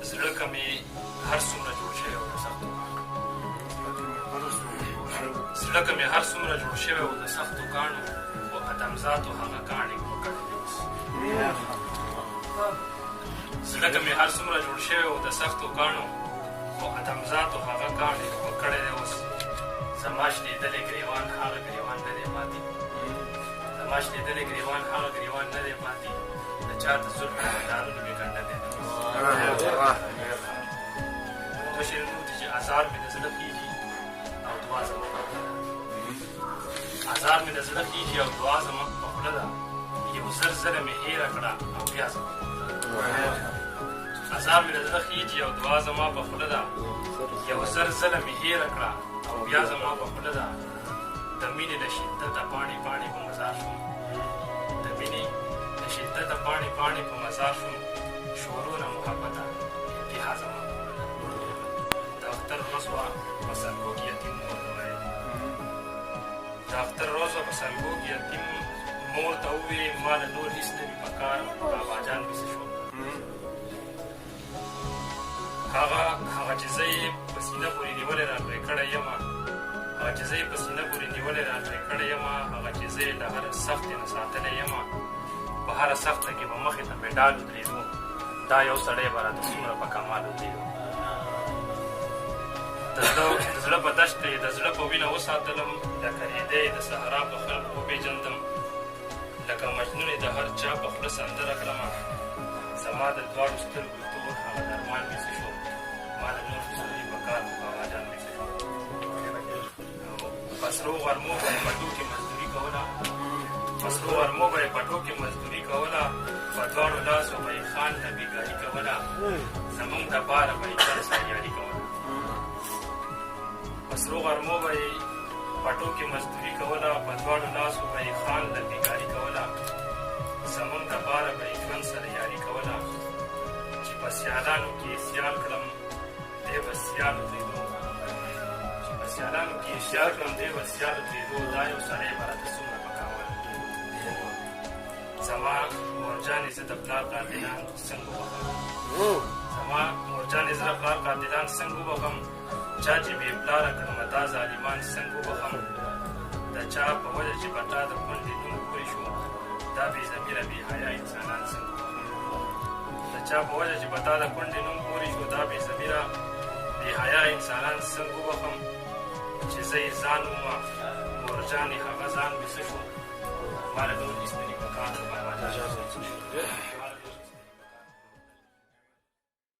زړه که مې هر څومره جوړ شوی و د سختو زړه که مې هر څومره جوړ شوی و د سختو کاڼو خو ادمزاتو هغه کاڼې وکړې دي اوس زړه که مې هر څومره جوړ شوی و د سختو کاڼو خو ادمزاتو هغه کاڼې وکړې دی اوس زما شلېدلی ګریوان هغه ګریوان نه دی پاتې زما شلېدلی ګریوان هغه ګریوان نه دی پاتې د چا د زلفو مدارونو مې ګنډلی دی دوه شعرونه دي چې ازار مې د زړه خېږي او دعا زما په خوله ده ازار مې د زړه خېږي او دعا زما په خوله ده یو زر زره مې هېره کړه او بیا زما په خوله ده ازار مې د زړه خېږي او دعا زما په خوله ده یو زر زره مې هېره کړه او بیا زما په خوله ده د مینې د شدته پاڼې پاڼې په مزار شوم د مینې د شدته پاڼې پاڼې په مزار شوم شورونه محبته انتها زما په خوله ده د اختر ورځ وه په سلګو کې یتیم مور ته ویل د اختر ورځ وه په سلګو کې یتیم مور ته ووې ما له نور هېڅ نه وي په کار باباجان پسې شو هغه چې زه یې په سینه پورې نیولې راپرې کړی یمه هغه چې زه یې په سینه پورې نیولې راپرې کړی یمه هغه چې زه یې له هر سختې نه ساتلی یمه په هره سخته کې به مخې ته مې ډال ودرېدو دا یو سړی به راته څومره په کمال ودرېدو د زړه په دشت کې د زړه په وینه وساتلم لکه ریدی د صحرا په خلکو وپېژندم لکه مجنون د هر چا په خوله سندره کړمه زما د دواړو سترګو تور هغه درمان مې څه شو ما د نور څه نه په کار باباجان مې څه شو په سرو غرمو به یې پټو کې مزدوري کوله په سرو غرمو به یې پټو کې مزدوري کوله په دواړو لاسو به یې خان ته بېګاري کوله زمونږ دپاره به یې چل سیاري کوله په سرو غرمو به یې پټو کې مزدوري کوله په دواړو لاسو به یې خان ته بېګاري کوله زمونږ دپاره به یې ژوند سره یاري کوله چې په سیالانو کې یې سیال کړم دی به سیال ودرېدو چې په سیالانو کې یې سیال کړم دی به سیال ودرېدو دا یو سړی به راته څومره په کاول زما مورجانې زه د پلار قاتلان څنګه وبخم زما مورجانې زه د پلار قاتلان څنګه وبخم چا چې بې پلاره کړمه دا ظالمان څنګه وبخم د چا په وجه چې په تا د کونډې نوم پورې شو دا بې ضمیره بې حیا انسانان څنګه وبخم د چا په وجه چې په تا د کونډې نوم پورې شو دا بې ضمیره بې حیا انسانان څنګه وبخم چې زه یې ځان ومه مورجانې هغه ځان مې څه شو ما له نور هېڅ نه دي په کار باباجان څه شو